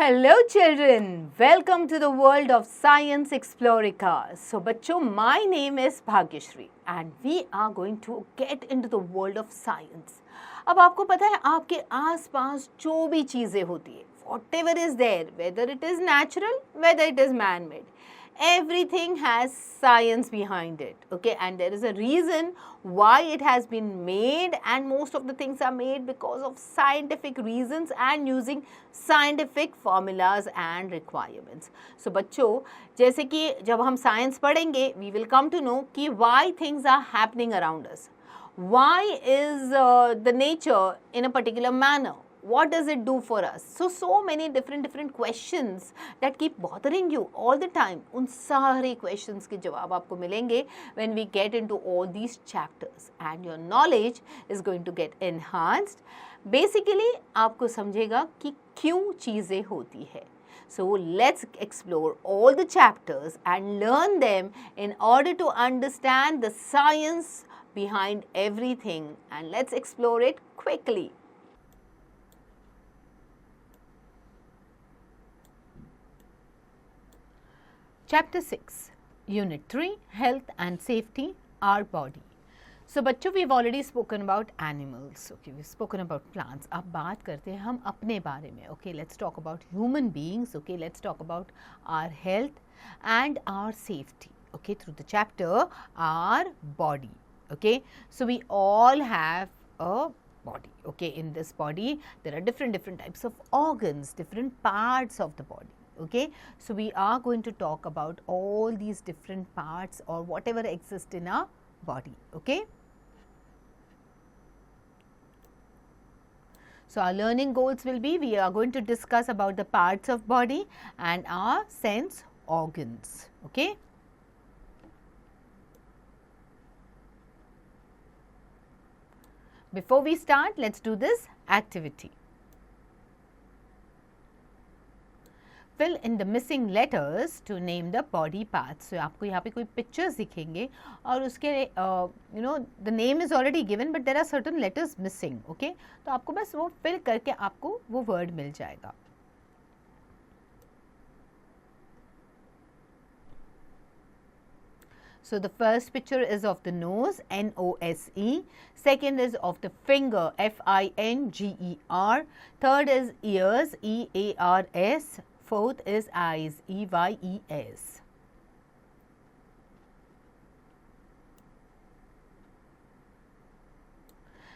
Hello children, welcome to the world of Science Explorica. So बच्चों, my name is Bhagyashri and we are going to get into the world of science. अब आपको पता है आपके आसपास जो भी चीज़ें होती है, whatever is there, whether it is natural, whether it is man-made, everything has science behind it, okay, and there is a reason why it has been made, and most of the things are made because of scientific reasons and using scientific formulas and requirements. So बच्चों, जैसे कि जब हम science पढ़ेंगे, we will come to know कि why things are happening around us, why is the nature in a particular manner, what does it do for us. So many different questions that keep bothering you all the time. उन सारे questions के जवाब आपको मिलेंगे when we get into all these chapters, and your knowledge is going to get enhanced. Basically आपको समझेगा कि क्यों चीज़ें होती है. So let's explore all the chapters and learn them in order to understand the science behind everything, and let's explore it quickly. Chapter 6, Unit 3, Health and Safety, Our Body. So बच्चों, we've already spoken about animals, okay, we've spoken about plants. अब बात करते हैं हम अपने बारे में, okay, let's talk about human beings, okay, let's talk about our health and our safety, okay, through the chapter, our body, okay. So we all have a body, okay. In this body, there are different types of organs, different parts of the body. Okay, so we are going to talk about all these different parts or whatever exists in our body. Okay, so our learning goals will be, we are going to discuss about the parts of body and our sense organs. Okay, before we start, let's do this activity. Fill in the missing letters to name the body parts. So आपको यहाँ पे कोई pictures दिखेंगे और उसके the name is already given but there are certain letters missing. Okay, तो आपको बस वो fill करके आपको वो word मिल जाएगा. So the first picture is of the nose, N-O-S-E. Second is of the finger, F-I-N-G-E-R. Third is ears, E-A-R-S. Fourth is eyes, E-Y-E-S.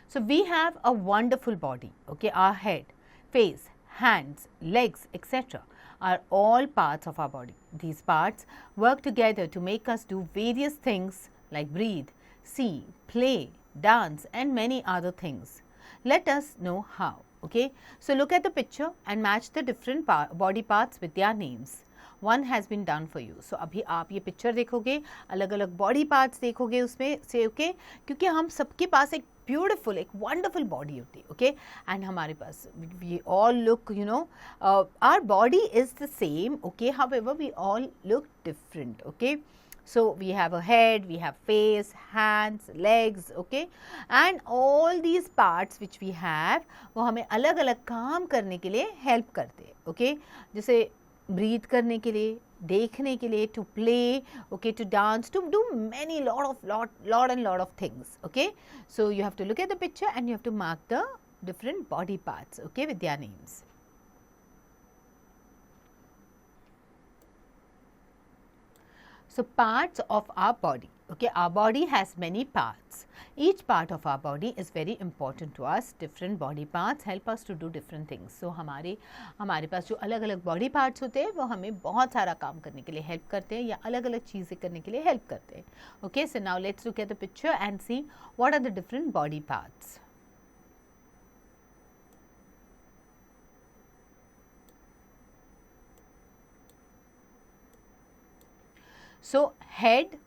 So we have a wonderful body, okay. Our head, face, hands, legs, etc. are all parts of our body. These parts work together to make us do various things like breathe, see, play, dance and many other things. Let us know how. Okay, so look at the picture and match the different body parts with their names. One has been done for you. So अभी आप ये picture देखोगे, अलग अलग body parts देखोगे उसमें से, okay, क्योंकि हम सबके पास एक ब्यूटिफुल, एक वंडरफुल बॉडी होती है, ओके, एंड हमारे पास we all look, you know, our body is the same, okay, however we all look different, okay. So we have a head, we have face, hands, legs, okay, and all these parts which we have, वो हमें अलग अलग काम करने के लिए help करते हैं, okay, जैसे breathe करने के लिए, देखने के लिए, to play, okay, to dance, to do many lot of things, okay. So you have to look at the picture and you have to mark the different body parts, okay, with their names. So parts of our body, okay, our body has many parts. Each part of our body is very important to us. Different body parts help us to do different things. So हमारे पास जो अलग अलग body parts होते हैं वो हमें बहुत सारा काम करने के लिए help करते हैं या अलग अलग चीज़ें करने के लिए help करते हैं. Okay, so now let's look at the picture and see what are the different body parts. So head,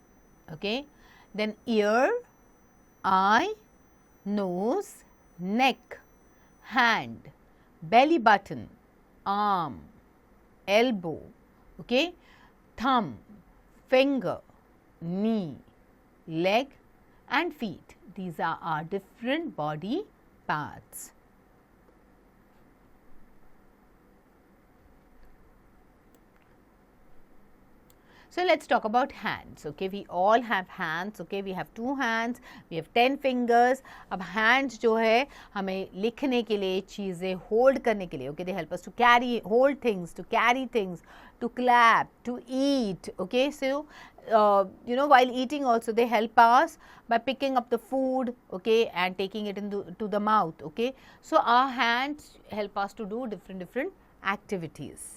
okay, then ear, eye, nose, neck, hand, belly button, arm, elbow, okay, thumb, finger, knee, leg and feet. These are our different body parts. So let's talk about hands. Okay, we all have hands. Okay, we have 2 hands, we have 10 fingers. अब hands जो है हमें लिखने के लिए, चीज़ें hold करने के लिए, okay, they help us to carry, hold things, to carry things, to clap, to eat. Okay, so while eating also they help us by picking up the food, okay, and taking it into the mouth. Okay, so our hands help us to do different activities.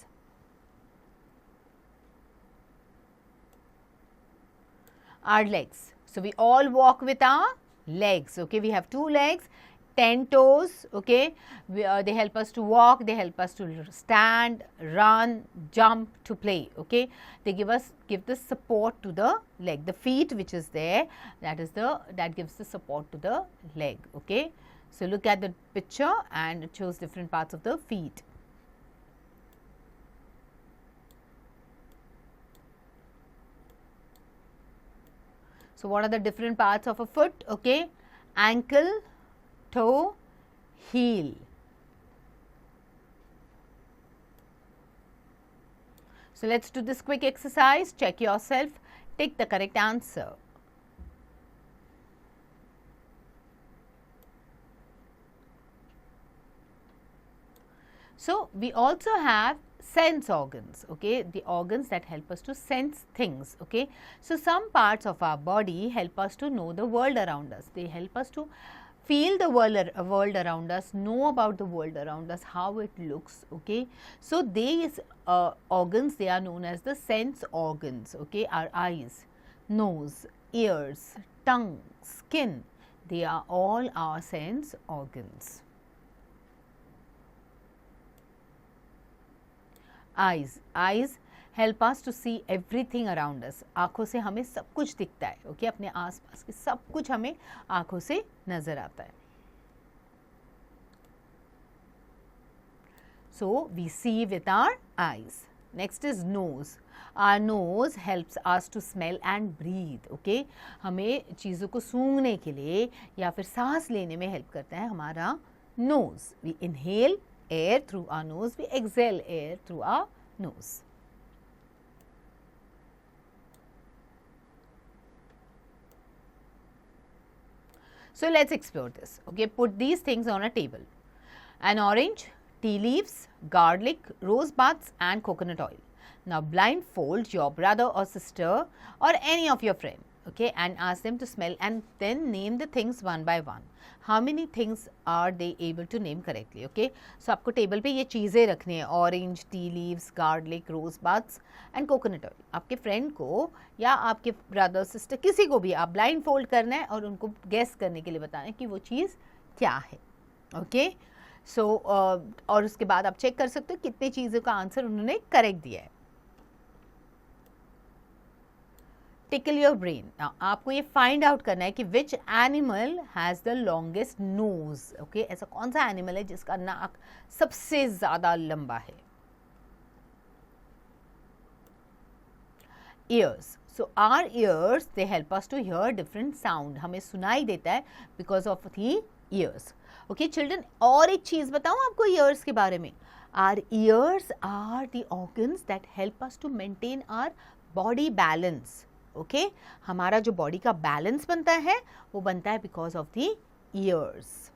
Our legs. So we all walk with our legs. Okay, we have 2 legs, 10 toes. Okay, they help us to walk, they help us to stand, run, jump, to play. Okay, they give the support to the leg. The feet which is there, that gives the support to the leg. Okay, so look at the picture and it shows different parts of the feet. So what are the different parts of a foot? Okay, ankle, toe, heel. So let's do this quick exercise. Check yourself. Take the correct answer. So we also have sense organs, okay, the organs that help us to sense things. Okay, so some parts of our body help us to know the world around us. They help us to feel the world around us, know about the world around us, how it looks. Okay, so these organs, they are known as the sense organs. Okay, our eyes, nose, ears, tongue, skin, they are all our sense organs. Eyes help us to see everything around us. आँखों से हमें सब कुछ दिखता है. Okay, अपने आसपास के सब कुछ हमें आँखों से नजर आता है. So we see with our eyes. Next is nose. Our nose helps us to smell and breathe. Okay, हमें चीज़ों को सूंघने के लिए या फिर सांस लेने में हेल्प करता है हमारा nose. We inhale air through our nose, we exhale air through our nose. So let's explore this. Okay, put these things on a table. An orange, tea leaves, garlic, rose buds and coconut oil. Now blindfold your brother or sister or any of your friend, okay, and ask them to smell and then name the things one by one. How many things are they able to name correctly? Okay, so आपको table पे ये चीज़ें रखनी है, orange, tea leaves, garlic, rose buds and coconut oil. आपके friend को या आपके ब्रदर सिस्टर किसी को भी आप ब्लाइंड फोल्ड करना है और उनको गेस करने के लिए बताना है कि वो चीज़ क्या है. ओके, सो और उसके बाद आप चेक कर सकते हो कितने चीज़ों का आंसर उन्होंने करेक्ट दिया है. Tickle your brain. आपको ये फाइंड आउट करना है कि which animal has the longest nose. Okay, ऐसा कौन सा एनिमल है जिसका नाक सबसे ज़्यादा लंबा है. Ears. So our ears they help us to hear different sound. हमें सुनाई देता है because of the ears. Okay children, और एक चीज़ बताऊँ आपको ईयर्स के बारे में. Our ears are the organs that help us to maintain our body balance. Okay, हमारा जो बॉडी का बैलेंस बनता है वो बनता है because of the ears.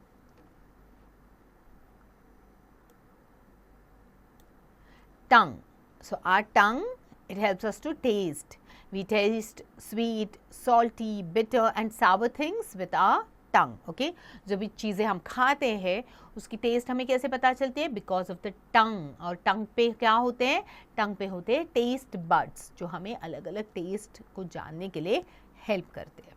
Tongue. So our tongue, it helps us to taste. We taste sweet, salty, bitter and sour things with our tongue. Okay, जो भी चीज़ें हम खाते हैं उसकी टेस्ट हमें कैसे पता चलती है? Because of the tongue. और टंग पे क्या होते हैं? टंग पे होते हैं टेस्ट बड्स जो हमें अलग अलग टेस्ट को जानने के लिए हेल्प करते हैं.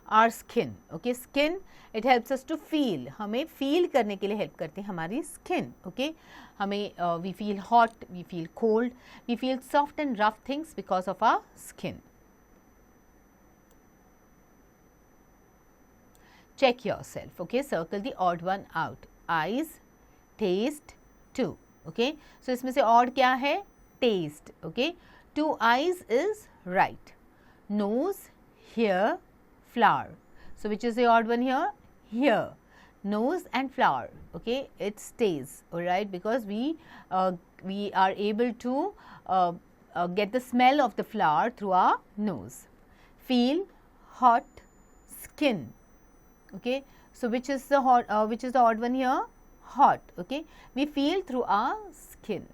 Our skin. Okay, skin it helps us to feel. हमें फील करने के लिए हेल्प करती है हमारी स्किन. ओके, हमें we feel hot, we feel cold, we feel soft and rough things because of our skin. Check yourself. Okay, circle the odd one out. Eyes, taste, two. Okay, so इसमें से odd क्या है? Taste. Okay, 2 eyes is right. Nose, here, flower. So which is the odd one here? Here. nose and flower, okay, it stays, all right, because we are able to get the smell of the flower through our nose. Feel, hot, skin, okay, so which is the odd one here? Hot, okay, we feel through our skin.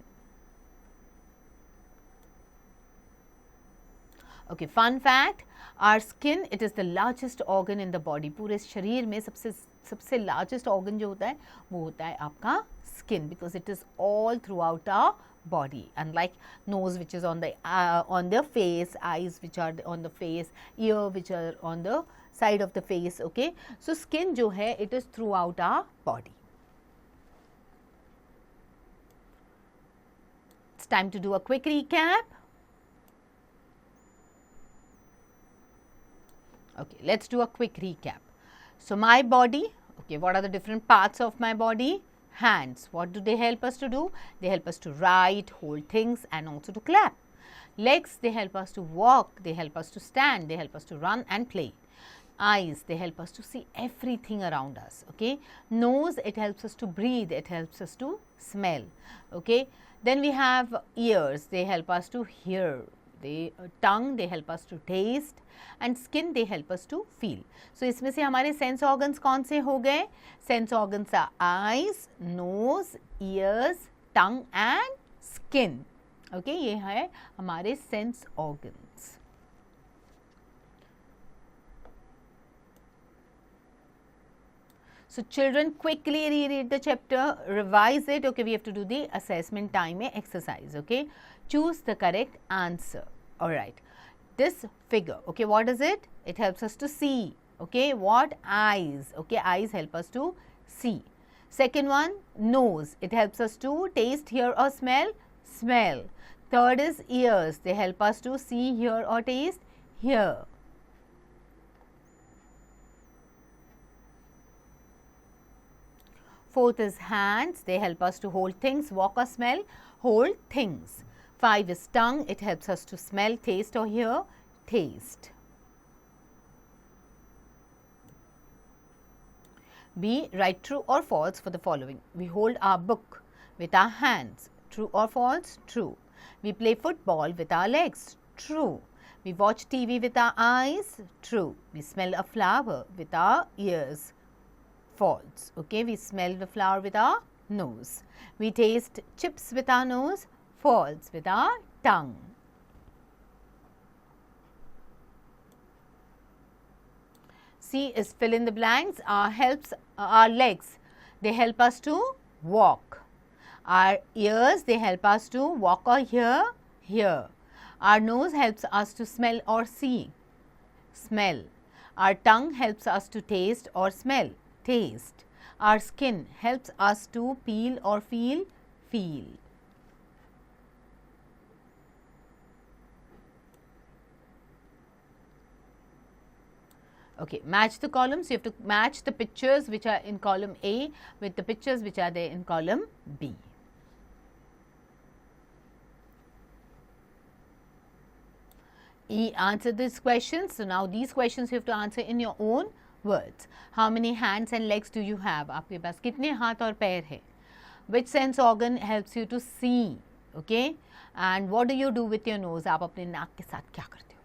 Okay, fun fact, our skin, it is the largest organ in the body. पूरे शरीर में सबसे largest organ जो होता है वो होता है आपका skin, because it is all throughout our body, unlike nose which is on the face, eyes which are on the face, ear which are on the side of the face, okay, so skin जो है it is throughout our body. It's time to do a quick recap. Okay, let's do a quick recap. So, my body, okay, what are the different parts of my body? Hands, what do they help us to do? They help us to write, hold things and also to clap. Legs, they help us to walk, they help us to stand, they help us to run and play. Eyes, they help us to see everything around us, okay. Nose, it helps us to breathe, it helps us to smell, okay. Then we have ears, they help us to hear. Tongue, they help us to taste, and skin, they help us to feel. So, इसमें से हमारे sense organs कौन से हो गए? Sense organs are eyes, nose, ears, tongue and skin. Okay, ये है हमारे sense organs. So, children, quickly reread the chapter, revise it. Okay, we have to do the assessment time exercise. Okay, choose the correct answer. All right, this figure, okay, what is it? It helps us to see. Okay, what? Eyes. Okay, eyes help us to see. Second one, nose, it helps us to taste, hear or smell. Smell. Third is ears, they help us to see, hear or taste. Hear. Fourth is hands, they help us to hold things, walk or smell, hold things. 5 is tongue, it helps us to smell, taste or hear, taste. B, write true or false for the following. We hold our book with our hands, true or false? True. We play football with our legs, true. We watch TV with our eyes, true. We smell a flower with our ears, false. Okay, we smell the flower with our nose. We taste chips with our nose, false, with our tongue. C is fill in the blanks. Our legs, they help us to walk. Our ears, they help us to walk or hear. Our nose helps us to smell or see, smell. Our tongue helps us to taste or smell, taste. Our skin helps us to peel or feel, feel. Okay, match the columns. You have to match the pictures which are in column A with the pictures which are there in column B. E, answer these questions. So, now these questions you have to answer in your own words. How many hands and legs do you have? आपके पास कितने हाथ और पैर है? Which sense organ helps you to see? Okay, and what do you do with your nose? आप अपने नाक के साथ क्या करते हो?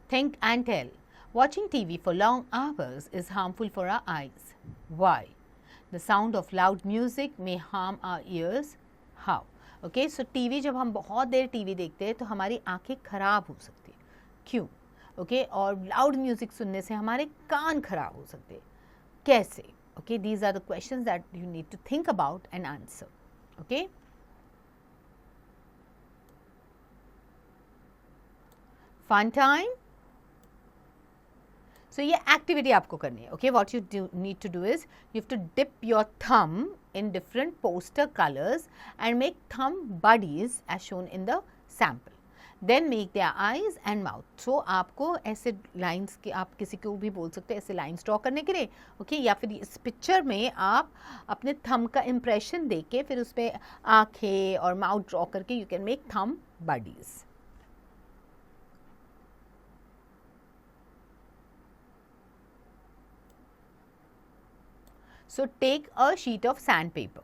Think and tell. Watching TV for long hours is harmful for our eyes. Why? The sound of loud music may harm our ears. How? Okay, so TV जब हम बहुत देर TV देखते हैं तो हमारी आंखें खराब हो सकती है. क्यों? Okay, और loud music सुनने से हमारे कान खराब हो सकते हैं. कैसे? Okay, these are the questions that you need to think about and answer. Okay. Fun time. So, ये activity आपको करनी है. Okay, what you need to do is you have to dip your thumb in different poster colors and make thumb buddies as shown in the sample. Then make their eyes and mouth. So, आपको ऐसे lines के आप किसी को भी बोल सकते हैं ऐसे lines draw करने के लिए. Okay, या फिर इस picture में आप अपने thumb का impression देके फिर उस पे आँखें और mouth draw करके you can make thumb buddies. So take a sheet of sandpaper.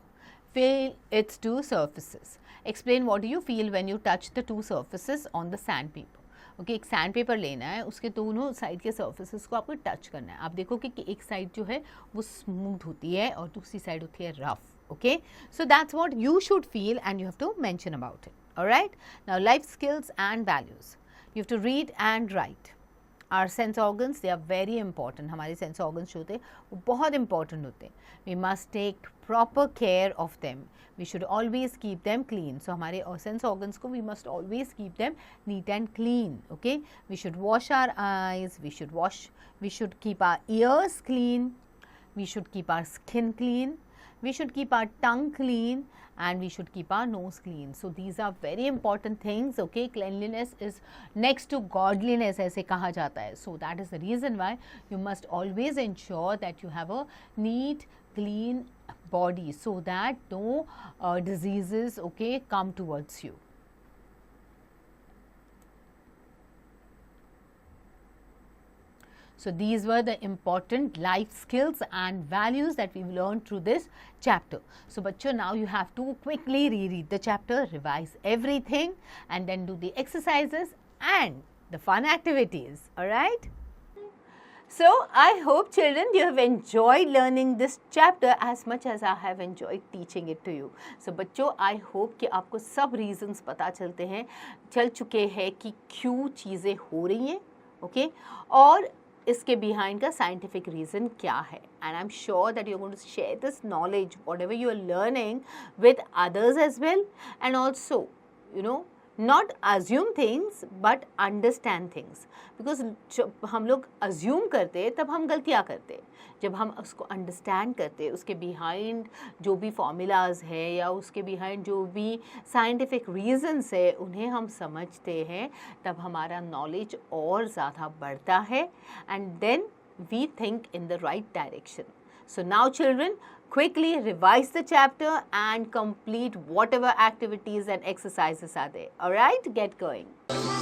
Fill its two surfaces. Explain what do you feel when you touch the two surfaces on the sandpaper. Okay एक sand paper लेना है, उसके दोनों side के surfaces को आपको touch करना है. आप देखोगे कि एक साइड जो है वो स्मूथ होती है और दूसरी साइड होती है rough. Okay so that's what you should feel and you have to mention about it. Alright, now life skills and values. You have to read and write. Our sense organs they are very important. हमारे sense organs जो होते हैं वो बहुत important होते हैं. We must take proper care of them. We should always keep them clean. So हमारे sense organs को we must always keep them neat and clean. Okay, we should wash our eyes, we should keep our ears clean, we should keep our skin clean, we should keep our tongue clean, and we should keep our nose clean. So these are very important things. Okay, cleanliness is next to godliness ऐसे कहा जाता है. So that is the reason why you must always ensure that you have a neat, clean body so that no diseases, okay, come towards you. So these were the important life skills and values that we've learned through this chapter. So bachcho, now you have to quickly reread the chapter, revise everything, and then do the exercises and the fun activities. Alright? So I hope children you have enjoyed learning this chapter as much as I have enjoyed teaching it to you. So बच्चों, I hope कि आपको सब reasons पता चल चुके हैं कि क्यों चीज़ें हो रही हैं. Okay? और इसके बिहाइंड का साइंटिफिक रीज़न क्या है. And I am sure that you are going to share this knowledge whatever you are learning with others as well. And also you know not assume things but understand things. Because जब हम लोग assume करते तब हम गलतियाँ करते. जब हम उसको अंडरस्टैंड करते, उसके बिहाइंड जो भी फॉर्मूलाज है या उसके बिहाइंड जो भी साइंटिफिक रीजंस है उन्हें हम समझते हैं, तब हमारा नॉलेज और ज़्यादा बढ़ता है. And then we think in the right direction. So now children, quickly revise the chapter and complete whatever activities and exercises are there. Alright, get going.